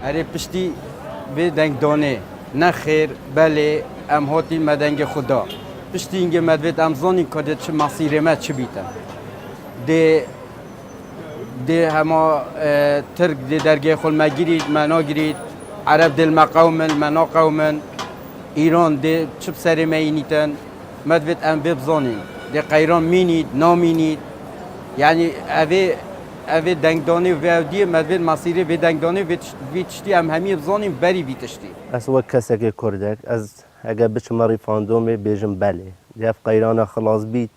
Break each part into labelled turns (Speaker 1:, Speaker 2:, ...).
Speaker 1: اره پشتی به دنگ دانه نه خیر بله ام هاتی مدنگ خدا پشتی اینگه مدوید امزانی کده چه مسیر ما چه بیتن ده هما ترک ده درگه خل ما گیرید منا گیرید عرب دل ما قومن منا قومن ایران ده چه بسر ما اینیتن مدوید ام ببزانیم ده قیران مینید نامینید یعنی اوه دنگدانه و اودیه مدوید مسیره و دنگدانه و تشتی ام همی بزانیم بری بی تشتی
Speaker 2: از وقت کسی که کردک از اگر بچم ریفراندوم بیجم بله دیف قیران خلاص بیت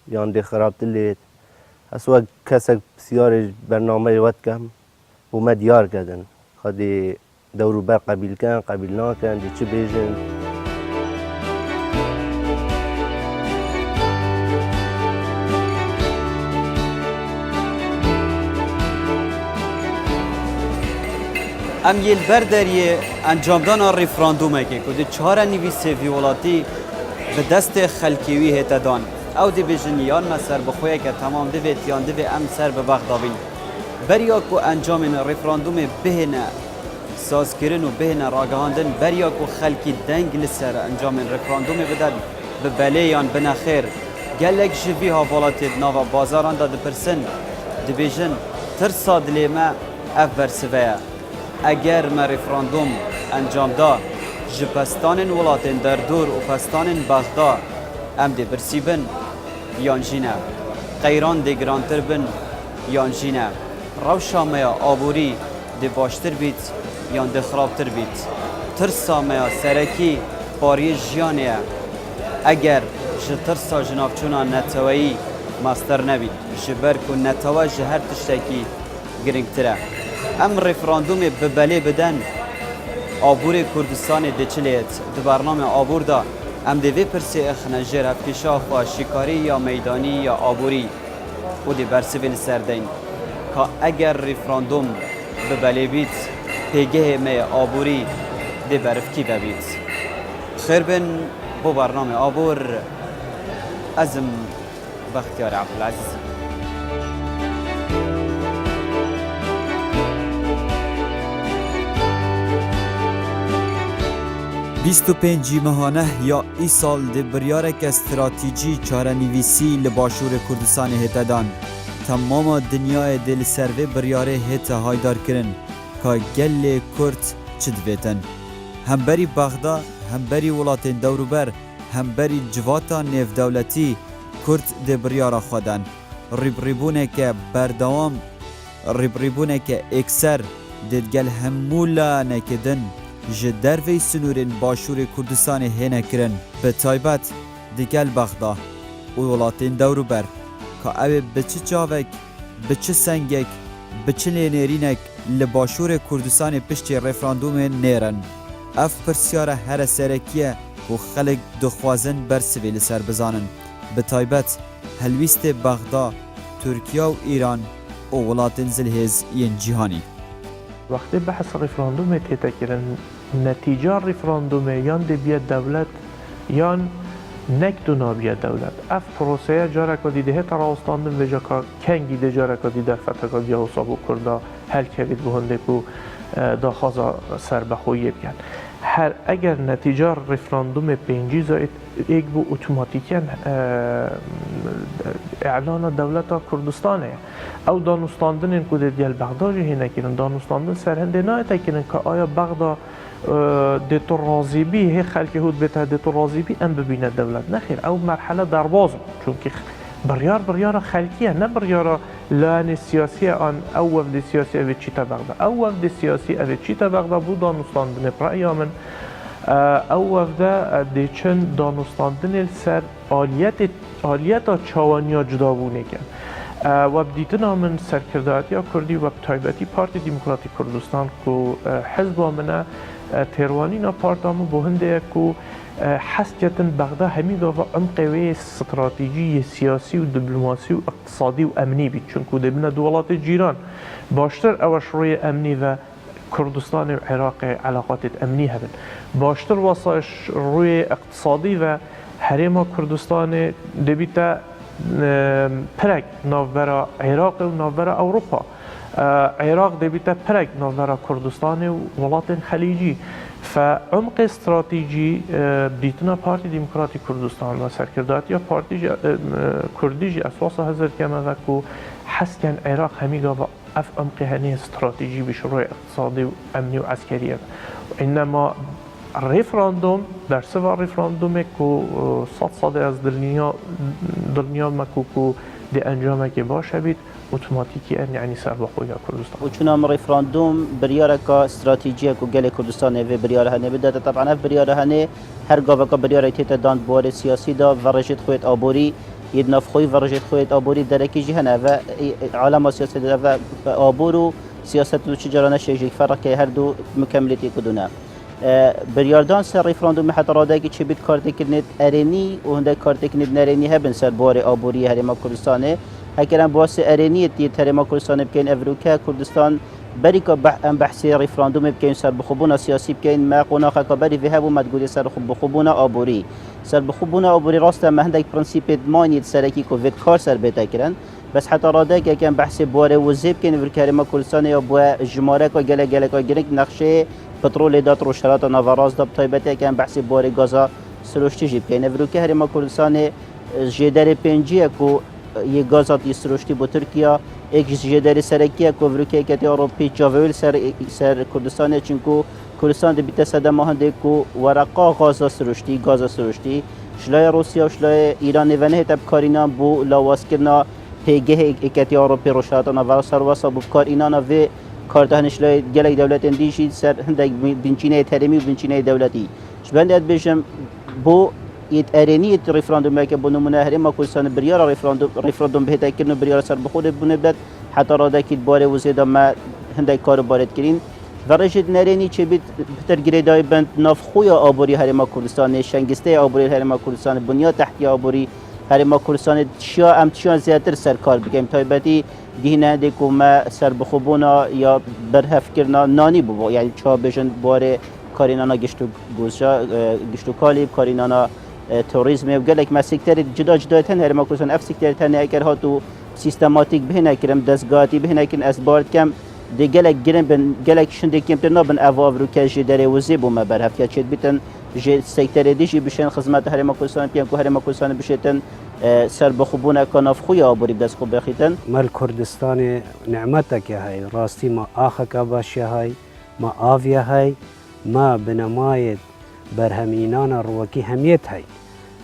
Speaker 2: یا دی خراب دلید از وقت کسی بسیار برنامه وقت کم و دیار کردن خودی دورو بر قبیل کن قبیل نکن دی چه بیجن
Speaker 3: ام یل برداریه انجامدان ریفراندومه که کده 4 نویسه ویولاتی به دست خلکیوی هتا دان او دی بیجن یان ما سر بخویه که تمام دوید یان دوید ام سر به بغداوین بریا کو انجام ریفراندوم بهنه سازکرین و بهنه راگهاندن بریا کو خلکی دنگ لسر انجام ریفراندوم بدن به بله یان بنخیر گلک جوی ها ولاتید ناوا بازاران دا دپرسن دی بیجن ترسا دلیمه اف برسوه اگر ما ریفراندوم انجام دا جپستان ولاتین در دور و پستان بغداد ام دی برسیبن یان جینه قیران دی گرانتر بن یان جینه روشا میا آبوری دی باشتر بیت یان دی خرابتر بیت ترسا میا سرکی باری جیانه اگر ترسا جنابچونا نتوایی ماستر نبید جبر کن نتوا جهر تشتکی گرنگتره ام ریفراندوم به بله بدن آبور کردستان دچلیت دو برنامه آبور دا ام دوی پرسی اخنجر هفکشاف و شکاری یا میدانی یا آبوری و دی برسویل سردین که اگر ریفراندوم به بله بیت پیگه می آبوری دی برفکی ببید خیر بن بو برنامه آبور ازم بختیار عبدالعزیز 25 ماهانه یا ای سال ده بریارک استراتیجی چاره‌نویسی لباشور کردستان هتدان تمام دنیای دل سروه بریاره هتا هایدار کرن که گل کرد چدویتن هم بری بغداد هم بری ولاتین دوروبر هم بری جواتا نیف دولتی کرد ده بریاره خودن ریبونه که بردوام ریبونه که اکثر ددگل همولا نکدن جدر وی سنورین باشور کردستان هنه کرن به تایبت دیگل بغداد و ولاتین دورو بر که اوه بچه چاوک بچه سنگک بچه لینرینک لباشور کردستان پشت ریفراندوم نیرن اف پرسیاره هر سرکیه و خلق دخوازن برسوی لسر بزانن به تایبت هلویست بغداد ترکیه و ایران و ولاتین زلهز ین جهانی
Speaker 4: وقتی بحث ریفراندوم تیتا کرن نتیجه ریفراندوم یان دی بیاد دولت یان نکدو نابیاد دولت اف پروسه جاره که دیده هتا راستاندن وجا که کنگی ده جاره که دیده فتکا گیا و سابو کرده هل کوید بهنده که دا خوازا سر بخویه بگن هر اگر نتیجه ریفراندوم پینجی زاید ایک بو اتوماتیکن اعلان دولت کردستانه او دانستاندن این که دیل بغداد جهی نکنن دانستاندن سرهنده نایتا کنن که آیا بغداد دیتو رازی بی هی خلقی هود بیتا دیتو رازی بی ام ببینه دولت نخیر او مرحله دروازم چون که بریار خلقیه نه بریار لان سیاسی آن او وفد سیاسی اوی چیتا بغداد او وفد سیاسی اوی چیتا بغداد بود دانستاندن برای من او وفده دیچن دانستاندن سر آلیت چاوانیا جدا بونه کن و بدیتنا من سرکرداتی کردی و تایبتی پارتی دموکراتی کردستان که حزب منه تیروانینا پارتامو بهنده که حسکتن بغداد همین دو عمقی استراتژی سیاسی و دیپلماسی و اقتصادی و امنی بید چون که دبنا دولات جیران باشتر اوش روی امنی و کردستان و عراق علاقات امنی هبن باشتر واسش روی اقتصادی و حریم کردستان دبیتا پرک نوبرا عراق و نوبرا اروپا عراق دبیتا پرک نظر کردستان و ولات خلیجی فعمق استراتیجی بیتنا پارتی دموکراتی کردستان و سرکردات یا پارتی کردیجی اساس هزار کما و کو حسکن عراق همیگا و اف عمق هنی استراتیجی بشروع اقتصادی و امنی و عسکریه انما رفراندوم در سوا رفراندوم کو صد از دنیا مکو دی انجام که باشه بید اتوماتیکی یعنی سر بخوی کردستان
Speaker 5: و چون هم رفراندوم بریاره که استراتژی کو گل کردستان و بریاره هنه بده طبعا اف بریاره هنه هر گاو که بریاره تیت دان بار سیاسی دا ورشت خویت آبوری ید نفخوی ورشت خویت آبوری درکی جهنه و عالم سیاسی دا و آبورو سیاست و چجرانه شیجی فرق که هر دو مکملیتی کدونه بریاردان سر رفراندوم حتی راده که چه بید کارت کنید ارینی و هنده کارت کنید نرینی هبن سر بار آبوری هرما کردستانه هکرم باس ارینی تیت هرما کردستانه بکن افروکه کردستان بری که بحثی رفراندوم بکن سر بخوبونا سیاسی بکن ما قناخه که بری فیها بود مدگولی سر بخوبونا آبوری سر بخوبونا آبوری راسته مهندک پرنسیپ مانید سرکی که وید کار سر بیتا کرن بس حتی راده که کن بحث باره وزیب کن افروکه هرما کردستانه یا با جماره که گله که گرنگ نقشه پترول دات رو شرط نواراز دب تایبته که بحث بار گازا سروشتی جیب که نفروکه هرما کردستان جدار پنجیه کو یه گازات سروشتی با ترکیه یک جدار سرکیه کو افروکه که اروپی جاویل سر کردستان چونکو کردستان دبیت صد ماهنده کو ورقا غازا سروشتی شلای روسیه و شلای ایران ونه تب کارینا بو لاواس کرنا پیگه که اروپی رو شرط نواراز سرواسا بو کار اینا و کارتهنش لای گلک دولت اندیشی سر هندک بنچینه ترمی و بنچینه دولتی شبندت بشم بو ایت ارینی رفراندوم که بنمونه هرما کردستان بریار رفراندوم بهتا کردن بریار سر بخود بونه بد حتی راده که باره وزید ما هندک کار بارد کرین و رشد نرینی چه بید بهتر گریدای بند نافخوی آبوری هرما کردستان شنگسته آبوری هرما کردستان بنیاد تحتی آبوری هرما کردستان چیان زیادتر سرکار بگیم تایبتی دینه دیکو ما سر بخوبونا یا برهف کرنا نانی بو یعنی چا بجن باره کارینانا گشتو کالیب کارینانا توریسم و گلک ما سکتر جدا تن هر ما کردستان اف سکتر تن اگر هاتو سیستماتیک بهنه کرم دستگاهی بهنه کن از بارد کم دی گلک گرم بن گلک شنده کم تر بن اواف رو که جداره وزی بو ما برهف یا چید بیتن سکتر دیجی بشن خدمت هر ما کردستان پیام کو هر ما کردستان بشتن سر بخوبونه کناف خوی آبوری بدست خوب بخیتن
Speaker 6: مال کردستان نعمتك هاي راستي ما آخك باش هاي ما آوية هاي ما بنمايد برهمينانا روكي هميت هاي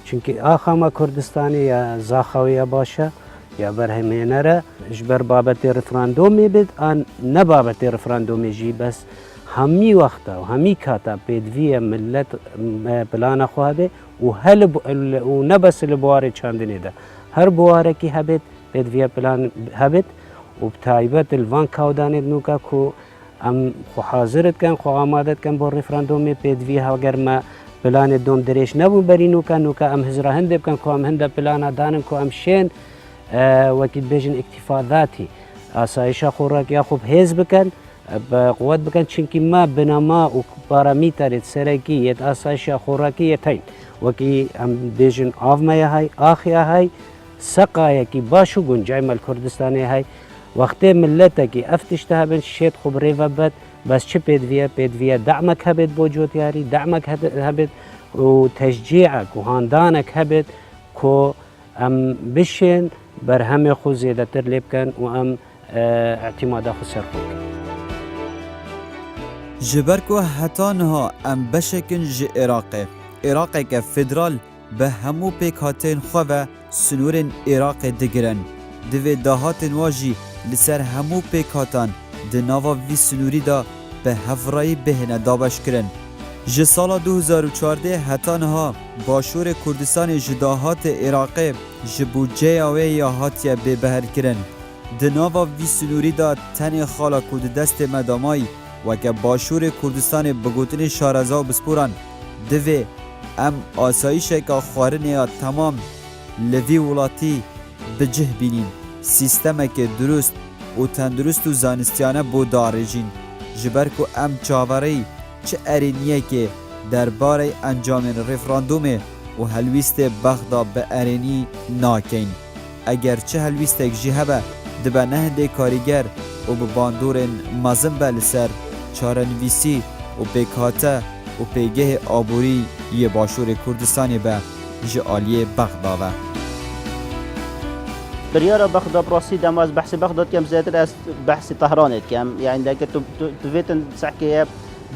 Speaker 6: چونكي آخا ما كردستاني يا زاخوية باشا يا برهمينارا جبر بابت رفراندومي بد آن نبابت رفراندومي جي بس همي وقتا و همي كاتا بيدوية ملت بلانا خواهده و نبس البواري چاندنه ده هر بواره کی هبت بدویا پلان هبت و بتایبت الوان کودانه نوکا کو ام خو حاضرت کن خو آمادت کن با رفراندوم بدویا اگر ما پلان دوم درش نبود بری نوکا ام هزرا هند بکن کو ام هند پلان دانم کو ام شین وقتی بجن اکتفا ذاتی آسایش خوراک یا خوب هز بکن بقوت بکن چونکی ما بنما و پارامتر سرکی یت آسایش خوراکی یتین وکی ام بیشن آف مایه های آخی های سقایه کی باشو گنجای مال کردستانی های وقتی ملت کی افتشته بن شید خوب ریو بد بس چه پیدویا دعمک هبد بوجود یاری دعمک هبد و تشجیعک و هاندانک هبد کو ام بشین بر همه خود زیاده تر لیب کن و ام اعتماد خود سر کن
Speaker 3: جبرکو هتانها ام بشکن ج عراقه که فدرال به همو پیک هاتین خواه سنورن عراق دگرن دوی داهاتن واجی لسر همو پیک هاتان ده ناوا وی سنوری دا به هفرایی بهنه دابش کرن ج سال 2014 هتانها باشور کردستان جداهات عراقه جبوجه آوه یا هاتیه به بهر کرن ده ناوا وی سنوری دا تن خالا کود دست مدامایی و که باشور کردستان بگوتن شارزا و بسپوران دوی ام آسایش که خوارنه تمام لوی ولاتی بجه بینین سیستم که درست و تندرست و زانستیانه بو دارجین جبر که ام چاوری چه ارینیه که درباره انجام رفراندوم و هلویست بغدا به ارینی ناکین اگر چه هلویست اکجی هبه دبه نهنده کاریگر و به باندورن مزم بلسر چارنویسی و پیکاته و پیگه آبوری یه باشور کردستانی به جعالی بغداوه.
Speaker 5: بريارة بغداد براسي دام از بحث بغداد كم زيادة از بحث طهران كم يعني ذاك تفيتن سحكي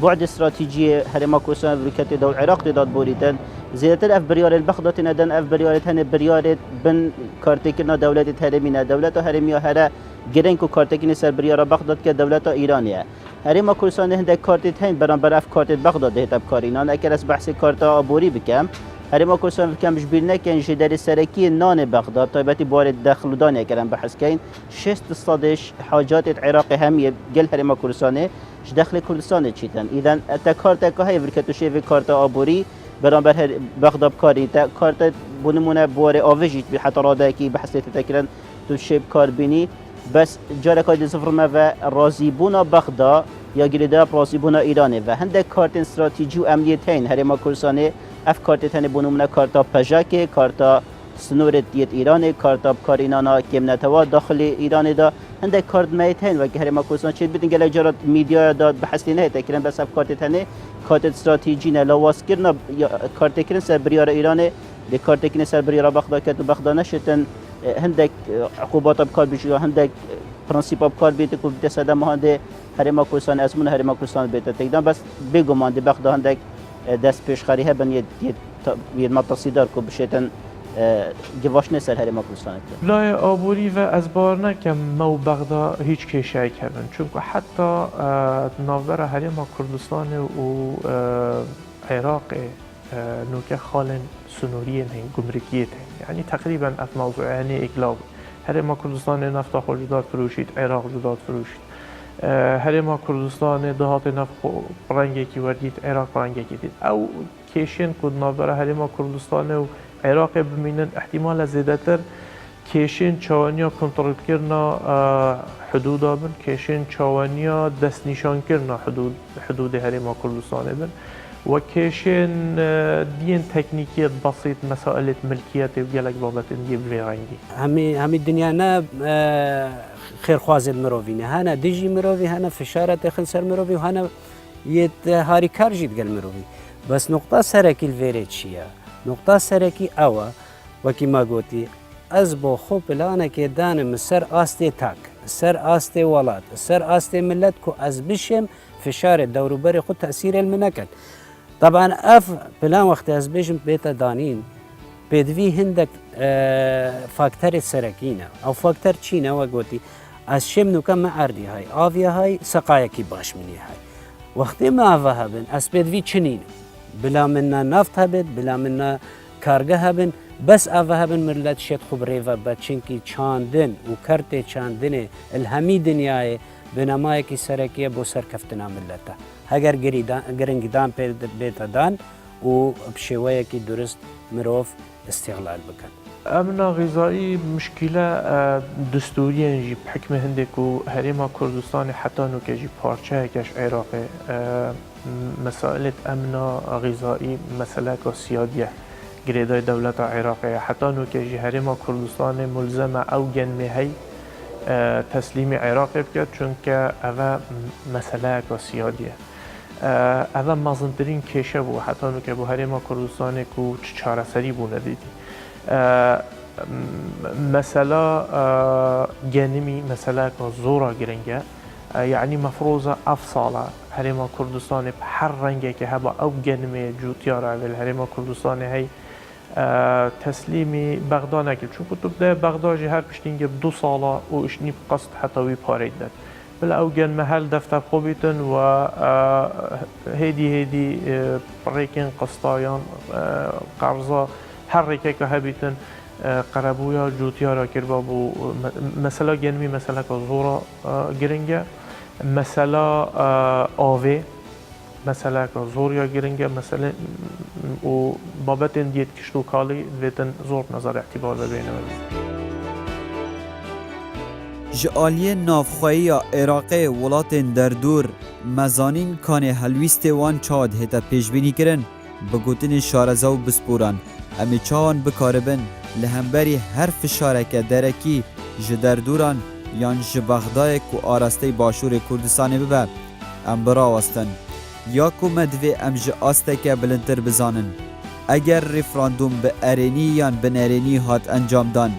Speaker 5: بعد استراتيجية هرما كوسان بركات دول العراق تداد بوريتن زيادة اف بريارة البغداد ندن اف بريارة هن بريارة بن كارتكنا دولة هرمينا دولة هرمية هرا جرينكو كارتكني سر بريارة بغداد كدولة إيرانية هرما كوسان هندك كارتت هين بران اف كارتت بغداد هتاب كارينان اكل از بحث كارتا أبوري بكم هرما كوسان كم بجبير نكن جدار السركي نان بغداد طيبتي بارد داخل دانيا كلام بحث كين 6 حاجات العراق هم جل هرما كوسانه داخل كردستان چیتن ایدن تکارت که های ورکتو شیوی کارت آبوری برانبر بغداد کاری تا کارت بنمونه بواره آویجیت به حتی راده کی بحثیت تکرن تو شیب کار بینی بس جاره کاری صفر ما و رازیبونا بغداد یا گریده رازیبونا ایرانه و هنده کارت استراتژی و امنیتین هرما کردستانه اف کارت تنه بنمونه کارتا پژاک کارتا سنورت دیت ایران کارتا کارینانا کم نتوا داخل ایران دا هنده کارت میتین و که هرما کردستان چه بدین گله جرات میدیا داد بحثی نه تکرن بس اف کارت تنه کارت استراتژی نه لواس کرنا کارت کرن سر بریار ایران دی کارت کرن سر بریار بغداد که تو بغداد نشتن هنده عقوبات بکار بیشتر هنده پرنسیپ بکار بیت کو دست مهنده هرما کردستان اسمون هرما کردستان بیت تکدان بس بگو مانده بغداد هنده دست پیش خری هبن یه متصیدار کو بشتن جواش نسر هرما کردستان
Speaker 4: لای آبوری و از بار نکم مو بغداد هیچ کشی کردن چون که حتی ناور هرما کردستان و عراق نوکه خالن سنوریه هن گمرکیه هن یعنی تقریبا اف موضوع هنی اقلاق هرما کردستان نفت خود جداد فروشید عراق جداد فروشید هرما کردستان دهات نفت رنگی کی وردید عراق رنگی کی دید او کشین کد ناور هرما کردستان و عراق بمینن احتمال زیادتر کشین چوانیا کنترل کرنا حدود بن کشین چوانیا دست نشان کرنا حدود هرما کردستان بن و کشین دین تکنیکی بسیط مسائل ملکیت و گلک بابت دیگه برنگی
Speaker 6: همي الدنيا هنا خير خوازي المروفين هنا ديجي مروفي هنا فشارة داخل سر مروفي وهنا هاري كارجي تقال مروفي بس نقطة سركي الفيريت شيا نقطة سركي أوا وكما قلتي أزبو خو بلانا كدان من سر آستي تاك سر آستي ولاد سر آستي ملتكو أزبشم فشارة دورو بري خود تأثير المنكت طبعا أف بلان وقت أزبشم بيتا دانين بدوی هندک فاکتور سرکینه او فاکتور چینه و گویی از شم نکم معردی های آوی های سقای کی باش منی های وقتی ما آوه بن از بدوی چنین بلا منا نفت هبد بلا منا کارگه هبن بس آوه بن ملت شد خوب ریوا بچین کی چاندن و کرت چاندن الهمی دنیای بنمای کی سرکیه بو سرکفتنا ملتا اگر گرنگدان پیدا دان و بشویه کی درست مروف استغلال بکن.
Speaker 4: امن غذایی مشکل دستوری جی بحکم هندک و هرما کردستان حتی نوکه جی پارچه کش عراق مسائل امن غذایی مسئله که سیادیه گریدای دولت عراق حتی نوکه جی هرما کردستان ملزمه او جنمه هی تسلیم عراق بکرد چون که اوه مسئله که سیادیه اول مازندرین کشه بو حتی نوکه بو هرما کردستان کو چاره سری بو ندیدی مثلا جنمی مثلا که زورا گرنگه یعنی مفروضه افصاله هرما کردستان بحر رنگه که هبا او جنمی جوتیاره اول هرما کردستان هی تسلیمی بغداد نکرد چون که تو بده بغداد جی هر پشتینگه 2 ساله و اشنی قصد حتی وی پارید داد بلا او جن محل دفتر خوبیتن و هیدی ریکن قسطایان قرضا هر ریکه که هبیتن قربویا جوتیارا کربا بو مثلا جنمی مثلا که زورا گرنگه مثلا آوه مثلا که زوریا گرنگه مثلا و بابت دیت کشتو کالی ویتن زور نظر اعتبار ببینه
Speaker 3: جعالی نافخوایی عراق ولات دردور مزانین کان هلویست وان چاد هتا پیشبینی کرن بگوتن شارزاو بسپوران امی چاوان بکاربن لهمبری هر فشارک درکی جدردوران یان ji bexdayê ku arasteyê Başûrê Kurdistanê bibe em birawestin ya ku me divê em ji asteke bilindtir bizanin eger referandum bi erênî yan bi nerênî hat encamdan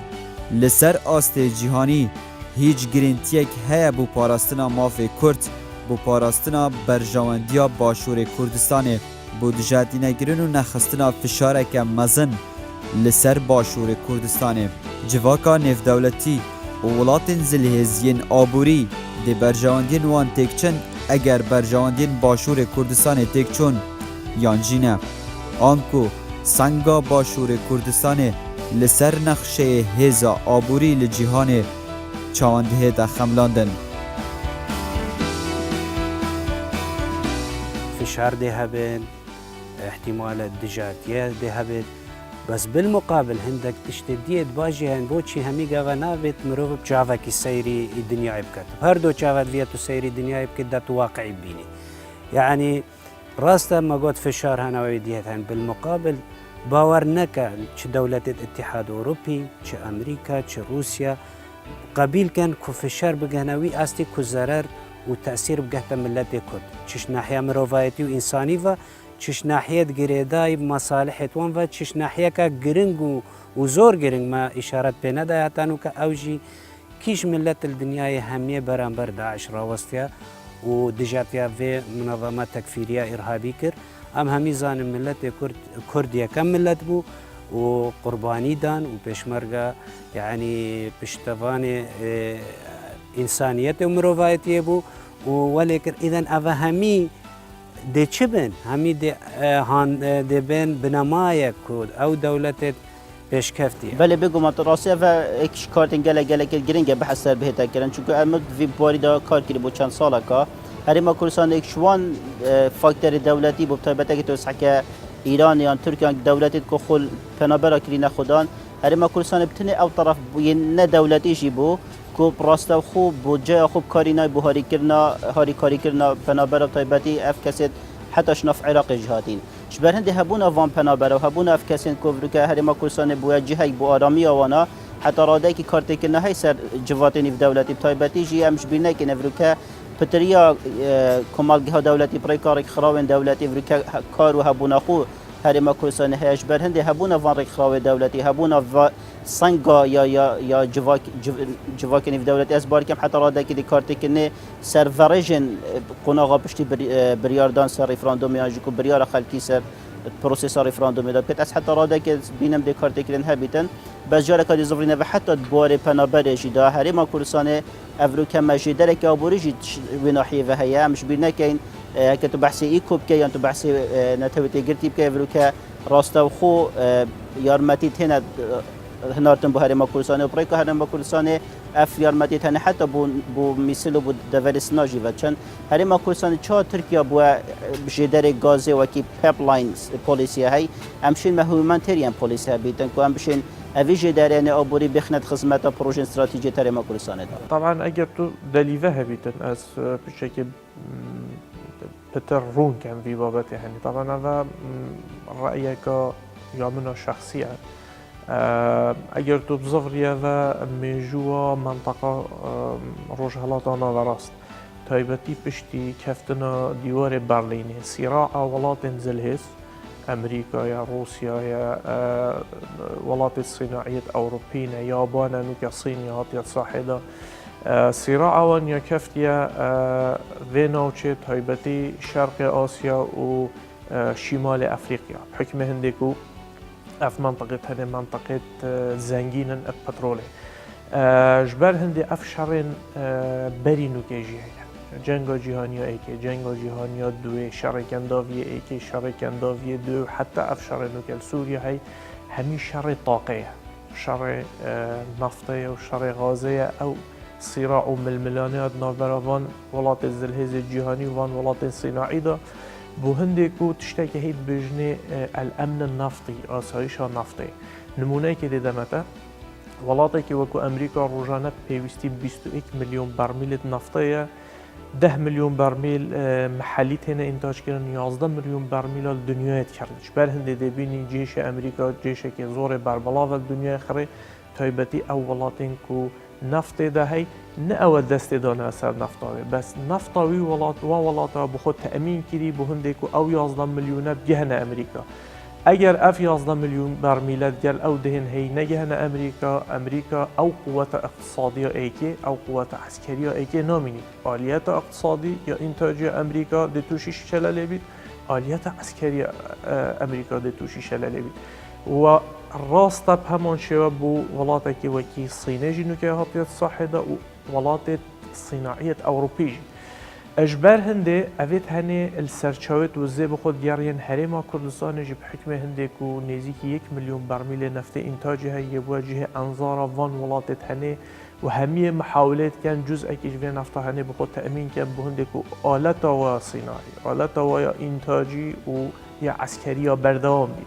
Speaker 3: li ser astê cîhanî hiç girintiyek heye bû parastina mafê Kurd bû parastina berjawendiya Başûrê Kurdistanê bû dijatînekirin û nexistina fişareke mezin li ser Başûrê Kurdistanê civaka nêvdewletî û welatên zilhêziyên aborî dê berjewendiyên wan têkçin eger berjewendiyên Başûrê Kurdistanê têkçûn yan jî ne an ku senga Başûrê Kurdistanê li ser nexşeyê hêza aborî li cîhanê çawendihê de xemlandin.
Speaker 6: فشار دي هبن احتمال دجاتية دي هبن بس بالمقابل هندك تشتديت باجي هن بوشي همي قاوا نابت مروف بجافا كي سيري الدنيا عبكت هردو جافا فيتو سيري الدنيا عبكت دات واقعي بيني يعني راستا ما قلت فشار هنا ويديت هن بالمقابل باور نكا چه دولة الاتحاد الأوروبي چه أمريكا چه روسيا قبيل كان كو فشار بقهنوي أستي كو زرر وتأثير بقهت ملت كرد چش ناحية مروفايتي وإنساني و چش ناحية جريداي مصالح وان و چش ناحية كا جرنج وزور جرنج ما إشارات بين داياتانو كأوجي كيش ملت الدنيا همية برانبر داعش راوستيا ودجاتيا في منظمات تكفيرية إرهابي كر أم همي زان ملت كردية كم ملت بو وقرباني دان وبشمرقة يعني بشتفاني إنسانية ومروفايتي بو ولكن إذن أفا همي دي چبن همي دي هان دي بين بنماية كود أو دولة بشكفتي
Speaker 5: بله بگو ما راسته و اکش کارتن گله که گرینگه بحثر بهت کردن چون امد وی باری دا کار کردی بو چند ساله که هر ما کردستان اکشوان فاکتور دولتی بو تایبته که تو سحکه ایران یا ترکیه دولتی که خل پنابرا کردن خودان هر ما کردستان بتنه او طرف نه دولتی جی بو کو راسته خوب بو جای خوب کاری نه بو هاری کاری کرنا پنابرا تایبتی اف کسید حتی شنف عراق جهاتین شبر هندي هبونا فان بنابرا وهبونا في كاسين كوفركا هرما كورسان بويا جهي بو ارامي وانا حتى راداكي كارتك انها سر جواتني في دولتي بتايبتي جي امش بينا كي نفركا بتريا كمال جهه دولتي بريكارك خراوين دولتي فركا كار وهبونا خو هرما كورسان هيش بر هندي هبونا فان رك خراوي دولتي هبونا سانغا يا جواكني في دولتي اسبار كم حتى راداكي دي كارتك انه سيرفريجن قناغا بشتي برياردان سر ريفراندوم ياجيكو بريار خلكي سر بروسيس ريفراندوم دا بكت حتى راداكي بينم دي كارتك هابيتن بس جارك دي زفرين حتى بوري بنابرجي دا هرما كورسان افروكا ماجيدرك ابوريجي بناحيه وهي مش بينا كاين كتو بحثي ايكوب كاين تو بحثي نتوتي قرتي بكا افروكا راستا وخو يارمتي هنا هنارتن بو هرما كورسان وبريكا هرما كورسان اف يارمتي هنا حتى بو مثل بو دفرسناجي وچن هرما كورسان چا تركيا بو بجدر غازي وكي بايبلاينز بوليسي هي امشين مهمانتريان بوليسي بيتن كو امشين اویژه درین آبوری بخند خدمت پروژه استراتژی ترما کردستان دا.
Speaker 4: طبعا اگر تو دلیوه هبیتن از بشکل بتر رون کن وی بابت يعني طبعا هذا رأيك يا من شخصية اگر تو بزفریه و میجوا منطقه روجهلاتانا وراست تایبتی پشتی کفتنا دیوار برلینی صراع ولات زلهس أمريكا يا روسيا يا ولايات الصناعية أوروبيين يابان نوكا صين يا صاحدة صراع وان يا كفتيا فينوتشي هايبتي شرق آسيا وشمال أفريقيا بحكم هنديكو اف منطقة هذه منطقة زنجينا البترولي جبال هندي اف شرين بري نوكا جيهية جنگا جهانیا ایکی جنگا جهانیا دوی شر کنداوی ایکی شر کنداوی دو حتی اف شر نوکل سوریا هی همی شر طاقه شر نفطه و شر غازه او صراع و ململانه نابراوان ولات الزلهز جهانی وان ولات صناعی دا بو هنده کو تشتاك هید بجنه الامن النفطي آسایش نفطی نمونه که دیدمته ولاتی که وکو امریکا روزانه پیوستی 21 میلیون برمیل نفطه 10 میلیون برمیل محلی تنه انتاج کردن 11 میلیون برمیل دنیای کردش بر هنده دبینی جیش امریکا جیش که زور بربلا و دنیای خره تایبتی اولاتین کو نفت ده هی نه او دست دانه سر نفتاوی بس نفتاوی ولاتا بخود تأمین کری به هنده که او 11 میلیونه بگهن امریکا اگر اف 11 میلیون برمیلت گل او دهن هی نگهن امریکا او قوت اقتصادی ایکی او قوت عسکری ایکی نامینی آلیت اقتصادی یا انتاجی امریکا ده توشی شلله بید آلیت عسکری امریکا ده توشی شلله بید و راست همان شوه بو ولاتا که وکی صینه جنو که هاتیت صاحده و ولات صناعیت اوروپی اجبر هنده اوید هنه السرچاوت و زی بخود گریان حریم کردستان جب حکم هنده کو نزدیک 1 میلیون برمیل نفت انتاجی های بواجه انظار وان ولاتت هنه و همه محاولات کن جزء که جوی نفت هنه بخود تأمین کن به هنده کو آلت و صناعی آلت و یا انتاجی و یا عسکری یا بردوام بید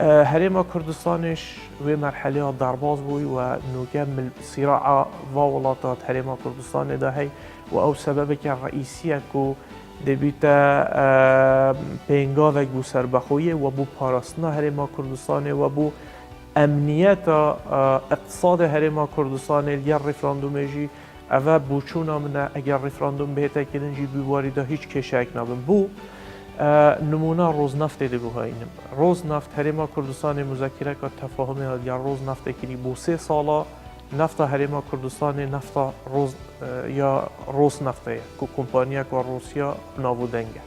Speaker 4: حریم کردستانش و مرحله درباز بوی و نکمل صراع و ولاتات حریم کردستان ده هی و او سبب که رئیسیه که دبیتا پینگاوک بو سربخویه و بو پاراستنا حریم کردستان و بو امنیت اقتصاد حریم کردستان اگر رفراندوم جی اوه بوچونا منه اگر رفراندوم بهتا کدن جی بیواری ده هیچ کشک نبن بو نمونه روزنفت دی بو هاینم روزنفت حریم کردستان مذاکره که تفاهم ها یا روزنفت کری بو 3 سالا نفت حریم کردستان نفت روز یا روز نفته که کمپانیا که روسیا نابودنگه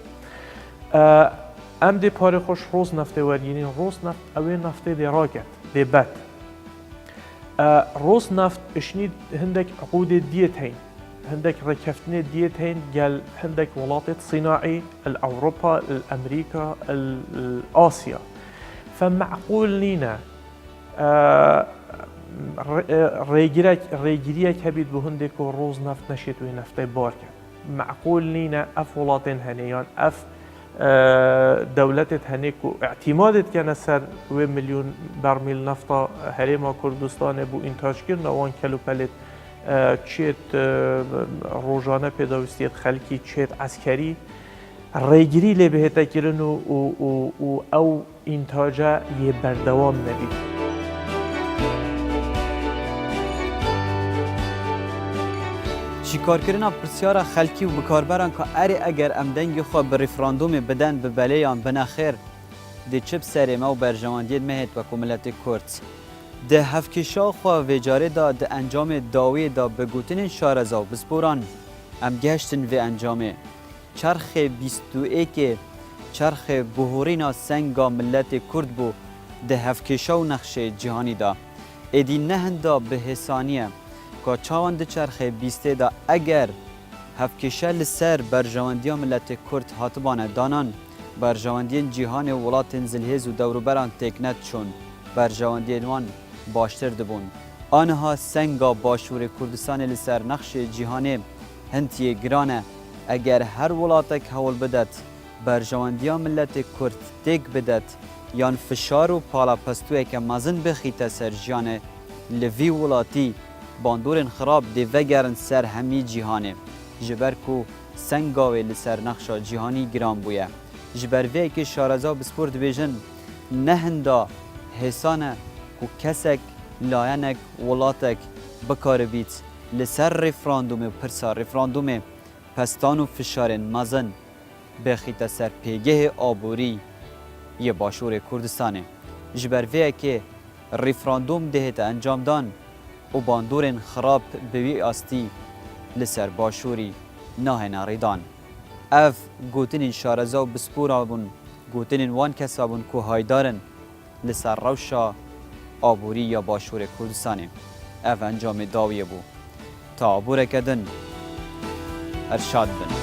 Speaker 4: ام دی پاره خوش روز نفته ورگینین روز نفت اوی نفته دی راکت دی بد روز نفت اشنید هندک عقود دیت هین هندك ركفتني ديتين قال هندك ولاطة صناعي الأوروبا الأمريكا الآسيا فمعقول لينا ريجريك هبيد بهندك وروز نفت نشيت ونفتي باركة معقول لينا أف ولاطين هنيان أف دولتت هنيك اعتمادت كان سر 1 مليون برميل نفط هريما كردستان بو انتاج كرنا وان كيلو باليت چیت روزانه پیداوستیت خلکی چیت عسکری ریگری لی بهتا کرن و او انتاجه یه بردوام نبید
Speaker 3: شکارکردن پرسیار خلکی و بکاربران که اری اگر ام دنگ خو به رفراندوم بدن به بلیان بناخیر دی چپ سرمه و برجواندید مهد و کملت کرد ده هفکشا خوا وجاره دا ده انجام داوی دا بگوتن شارزا بسپوران ام گشتن و انجامه چرخ 21 چرخ بهورینا سنگا ملت کرد بو ده هفکشا و نقش جهانی دا ایدی نهندا به حسانیه که چاوان ده چرخ 20 دا اگر هفکشا لسر برجواندیا ملت کرد هاتبانه دانان برجواندین جهان ولاتن زلهز و دوروبران تکنت چون برجواندین وان باشتر دبون آنها سنگا باشور کردستان لسر نقش جهانی هنتی گرانه اگر هر ولاتک هول بدد برجواندیا ملت کرد تک بدد یان فشار و پالا پستوی که مزن بخیت سر جان لوی ولاتی باندور خراب دی وگرن سر همی جهانی جبر کو سنگاوی لسر نقش جهانی گران بویه جبر وی که شارزا بسپورت بیجن نهندا حسانه و کسک لاینک ولاتک بکار بیت لسر رفراندوم پرسا رفراندوم پستان و فشارن مزن بخیت سر پیگه آبوری یه باشور کردستانه جبر وی که رفراندوم دهت انجام دان و باندورن خراب بوی آستی لسر باشوری ناه ناریدان اف گوتن شارزا و بسپورا بون گوتن وان کسا بون که هایدارن لسر روشا آبوری یا باشور کردستانه اف انجام داویه بو تا عبور کدن ارشاد بن